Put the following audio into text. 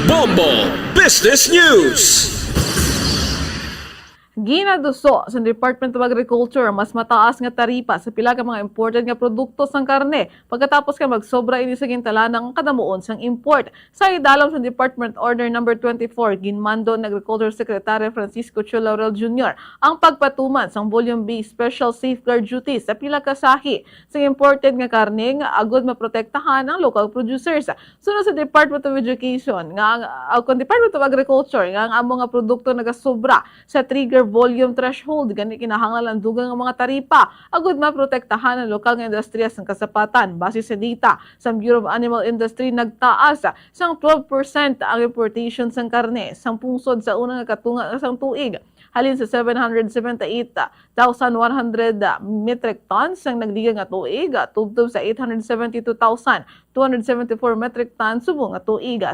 Bombo Business News. Ginaduso sa Department of Agriculture mas mataas nga taripa sa pila ka mga imported nga produkto sang karne pagkatapos ka magsobra ini sa gintala ng kadamuon sang import. Sa idalom sa Department Order No. 24, ginmando ng Agriculture Secretary Francisco Chu Laurel Jr. ang pagpatuman sang Volume B Special Safeguard Duties sa pila ka sahi sa imported nga karne nga agud maprotektahan ang local producers. Sunod sa Department of Education nga ang Department of Agriculture nga ang amo nga produkto nagasobra sa trigger volume threshold gani kinahanglan dugang ang mga taripa agud maprotektahan ang lokal nga industriya sang kasapatan. Base sa data sa Bureau of Animal Industry, nagtaas sang 12% ang importation sang karne sang pungsod sa unang katunga sang tuig halin sa 778,100 metric tons ang nagdiga nga tuig tubtob sa 872,274 metric tons subong nga tuig.